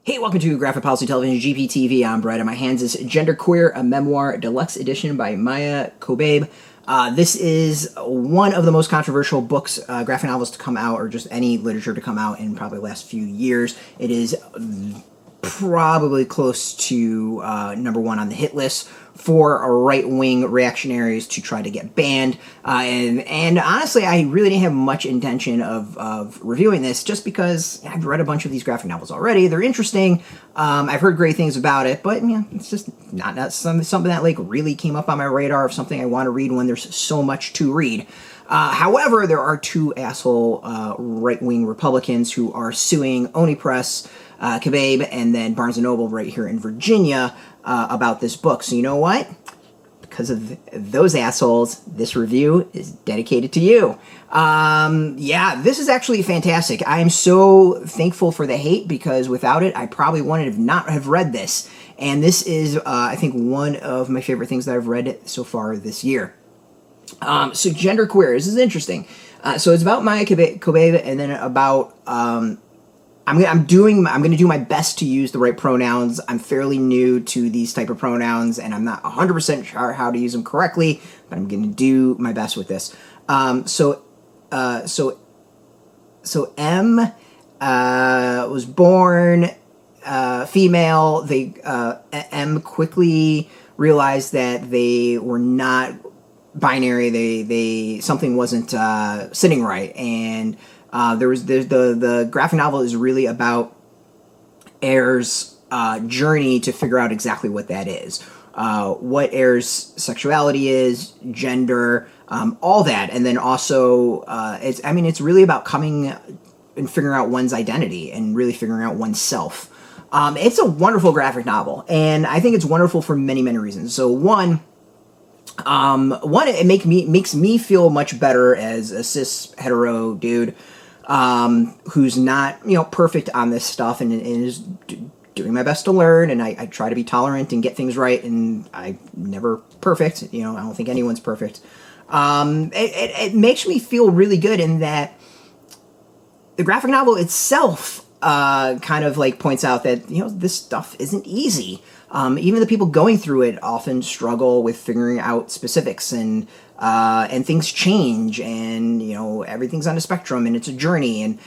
Hey, welcome to Graphic Policy Television, GPTV. I'm Brett. In my hands is Genderqueer, a Memoir Deluxe Edition by Maia Kobabe. This is one of the most controversial books, graphic novels to come out, or just any literature to come out in probably the last few years. It is probably close to number one on the hit list for right-wing reactionaries to try to get banned. And honestly, I really didn't have much intention of reviewing this just because I've read a bunch of these graphic novels already. They're interesting. I've heard great things about it, but yeah, it's just not something that like really came up on my radar of something I want to read when there's so much to read. However, there are two asshole right-wing Republicans who are suing Oni Press, Kobabe, and then Barnes & Noble right here in Virginia about this book. So you know what? Because of those assholes, this review is dedicated to you. Yeah, this is actually fantastic. I am so thankful for the hate because without it, I probably wouldn't have not have read this. And this is, I think, one of my favorite things that I've read so far this year. So Genderqueer, this is interesting. So it's about Maia Kobabe and then about, I'm going to do my best to use the right pronouns. I'm fairly new to these type of pronouns and I'm not 100% sure how to use them correctly, but I'm going to do my best with this. So M, was born, female. M quickly realized that they were not binary. They something wasn't sitting right, and the graphic novel is really about Air's journey to figure out exactly what that is, what Air's sexuality is, gender, all that, and then also it's really about coming and figuring out one's identity and really figuring out oneself. It's a wonderful graphic novel, and I think it's wonderful for many reasons. So one, it makes me feel much better as a cis hetero dude who's not perfect on this stuff and is doing my best to learn, and I try to be tolerant and get things right, and I'm never perfect. I don't think anyone's perfect. It makes me feel really good in that the graphic novel itself kind of like points out that this stuff isn't easy. Even the people going through it often struggle with figuring out specifics, and things change, and everything's on a spectrum, and it's a journey, and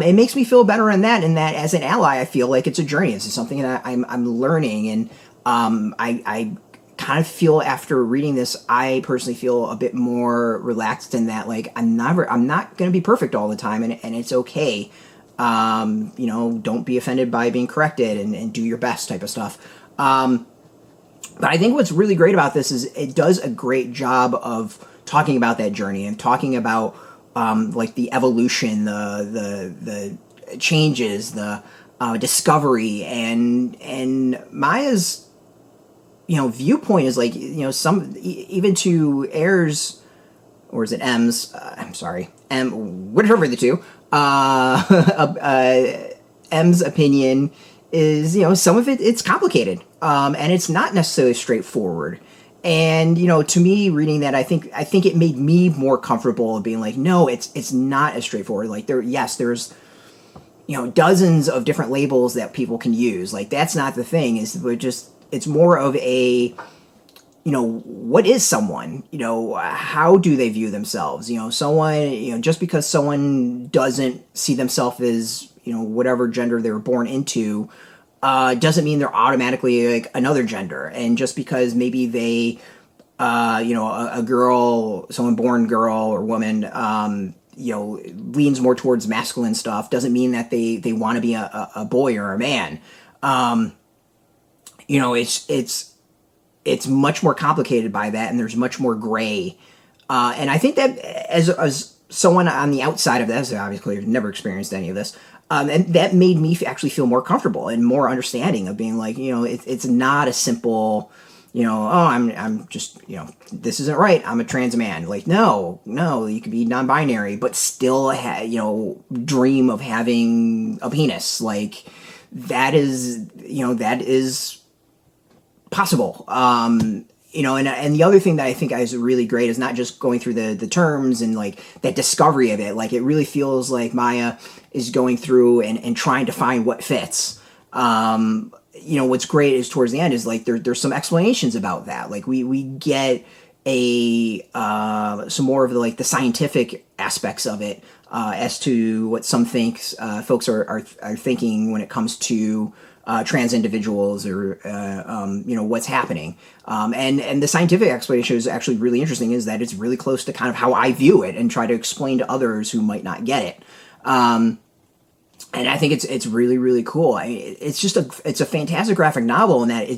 it makes me feel better in that as an ally, I feel like it's a journey. This is something that I'm learning, and I kind of feel after reading this, I personally feel a bit more relaxed in that, like, I'm not going to be perfect all the time, and it's okay. Don't be offended by being corrected, and do your best type of stuff. But I think what's really great about this is it does a great job of talking about that journey and talking about like the evolution, the changes, the discovery, and Maya's viewpoint is like some even to Air's, or is it M's? I'm sorry, whatever the two. M's opinion is, some of it's complicated, and it's not necessarily straightforward. And, to me, reading that, I think it made me more comfortable being like, no, it's not as straightforward. Like, there's, dozens of different labels that people can use. Like, that's not the thing. It's more of a, what is someone? How do they view themselves? Someone, just because someone doesn't see themselves as, whatever gender they were born into, doesn't mean they're automatically like another gender. And just because maybe they, a girl, someone born girl or woman, leans more towards masculine stuff, doesn't mean that they want to be a boy or a man. It's much more complicated by that, and there's much more gray. And I think that as someone on the outside of this, obviously I've never experienced any of this, and that made me actually feel more comfortable and more understanding of being like, it's not a simple, I'm just, this isn't right, I'm a trans man. Like, no, you could be non-binary, but still, dream of having a penis. Like, that is possible. And the other thing that I think is really great is not just going through the terms and like that discovery of it. Like, it really feels like Maia is going through and trying to find what fits. You know, what's great is towards the end is like there's some explanations about that. Like we get a some more of the like the scientific aspects of it as to what some folks are thinking when it comes to trans individuals or you know, what's happening. And the scientific explanation is actually really interesting, is that it's really close to kind of how I view it and try to explain to others who might not get it. And I think it's really, really cool. It's a fantastic graphic novel in that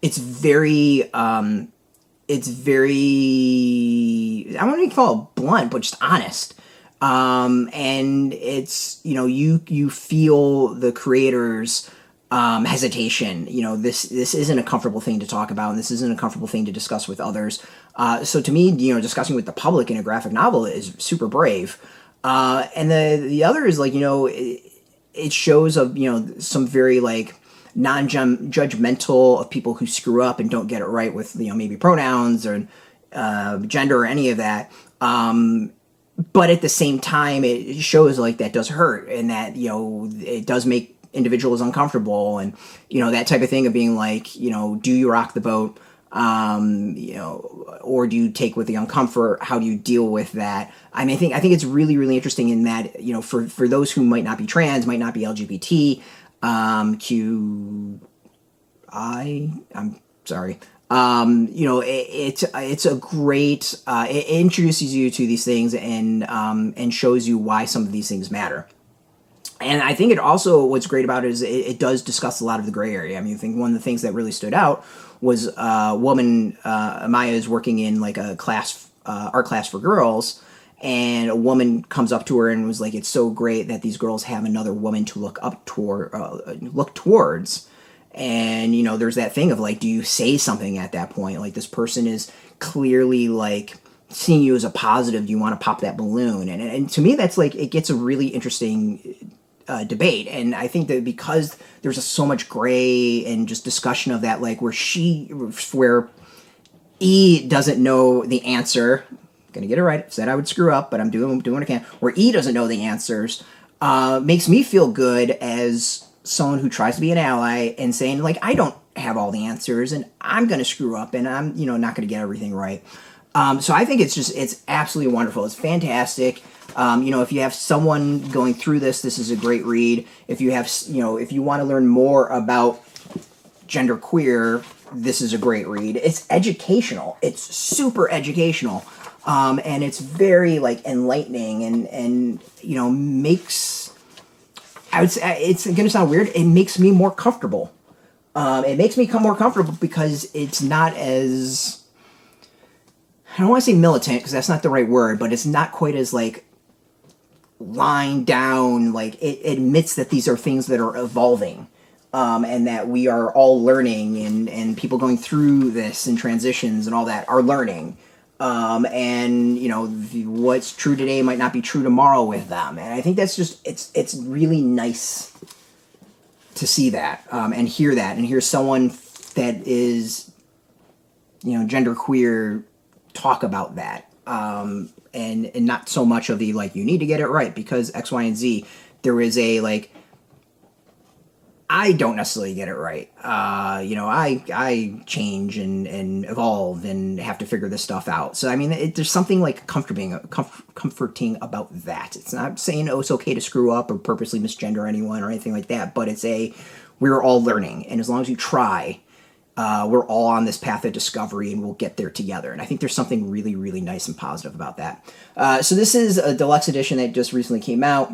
it's very I wouldn't call it blunt, but just honest. And it's, you know, you feel the creators hesitation. You know, this isn't a comfortable thing to talk about, and this isn't a comfortable thing to discuss with others. So to me, you know, discussing with the public in a graphic novel is super brave. And the other is like, you know, it shows you know, some very like non-judgmental of people who screw up and don't get it right with, you know, maybe pronouns or gender or any of that. But at the same time, it shows like that does hurt, and that, you know, it does make individuals uncomfortable, and, you know, that type of thing of being like, you know, do you rock the boat? You know, or do you take with the uncomfort? How do you deal with that? I mean, I think it's really, really interesting in that, you know, for those who might not be trans, might not be LGBT, I'm sorry. You know, it's a great, it introduces you to these things and shows you why some of these things matter. And I think it also, what's great about it is it does discuss a lot of the gray area. I mean, I think one of the things that really stood out was a woman, Maia is working in like a class, art class for girls, and a woman comes up to her and was like, it's so great that these girls have another woman to look towards. And, you know, there's that thing of like, do you say something at that point? Like, this person is clearly like seeing you as a positive. Do you want to pop that balloon? And to me, that's like, it gets a really interesting debate. And I think that because there's so much gray and just discussion of that, like where E doesn't know the answer. I'm gonna get it right. Said I would screw up, but I'm doing what I can. Where E doesn't know the answers, makes me feel good as someone who tries to be an ally and saying like, I don't have all the answers and I'm gonna screw up and I'm, you know, not gonna get everything right. So I think it's absolutely wonderful. It's fantastic. You know, if you have someone going through this is a great read. If you have, you know, if you want to learn more about genderqueer, this is a great read. It's educational. It's super educational. And it's very like enlightening and, you know, makes, I would say, it's going to sound weird, it makes me more comfortable. It makes me more comfortable because it's not as, I don't want to say militant because that's not the right word, but it's not quite as like lying down. Like, it admits that these are things that are evolving, and that we are all learning, and people going through this and transitions and all that are learning. And, you know, what's true today might not be true tomorrow with them. And I think that's just, it's really nice to see that, and hear someone that is, you know, genderqueer talk about that, and not so much of the like, you need to get it right because X, Y, and Z. There is a like, I don't necessarily get it right. You know, I change and evolve and have to figure this stuff out. So I mean, there's something like comforting about that. It's not saying, oh, it's okay to screw up or purposely misgender anyone or anything like that, but it's we're all learning, and as long as you try, we're all on this path of discovery, and we'll get there together. And I think there's something really, really nice and positive about that. So this is a deluxe edition that just recently came out.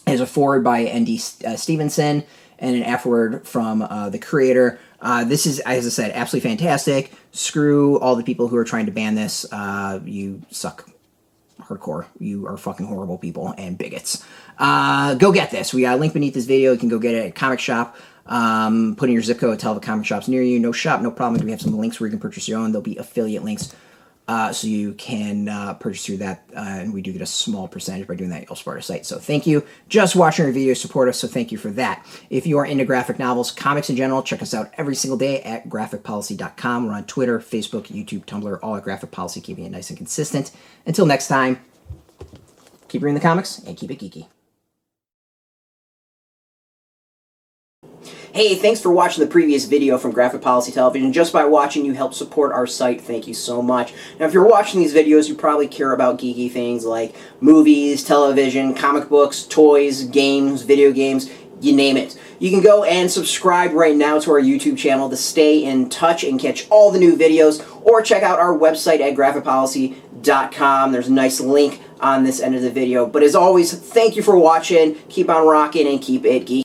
It has a foreword by ND Stevenson and an afterword from the creator. This is, as I said, absolutely fantastic. Screw all the people who are trying to ban this. You suck hardcore. You are fucking horrible people and bigots. Go get this. We got a link beneath this video. You can go get it at Comic Shop. Put in your zip code, tell the comic shops near you. No shop, no problem. We have some links where you can purchase your own. There'll be affiliate links, so you can purchase through that, and we do get a small percentage by doing that. You'll support our site, so thank you. Just watching our videos support us, so thank you for that. If you are into graphic novels, comics in general, check us out every single day at graphicpolicy.com. We're on Twitter, Facebook, YouTube, Tumblr, all at Graphic Policy, keeping it nice and consistent. Until next time, keep reading the comics and keep it geeky. Hey, thanks for watching the previous video from Graphic Policy Television. Just by watching, you help support our site. Thank you so much. Now, if you're watching these videos, you probably care about geeky things like movies, television, comic books, toys, games, video games, you name it. You can go and subscribe right now to our YouTube channel to stay in touch and catch all the new videos, or check out our website at graphicpolicy.com. There's a nice link on this end of the video. But as always, thank you for watching. Keep on rocking and keep it geeky.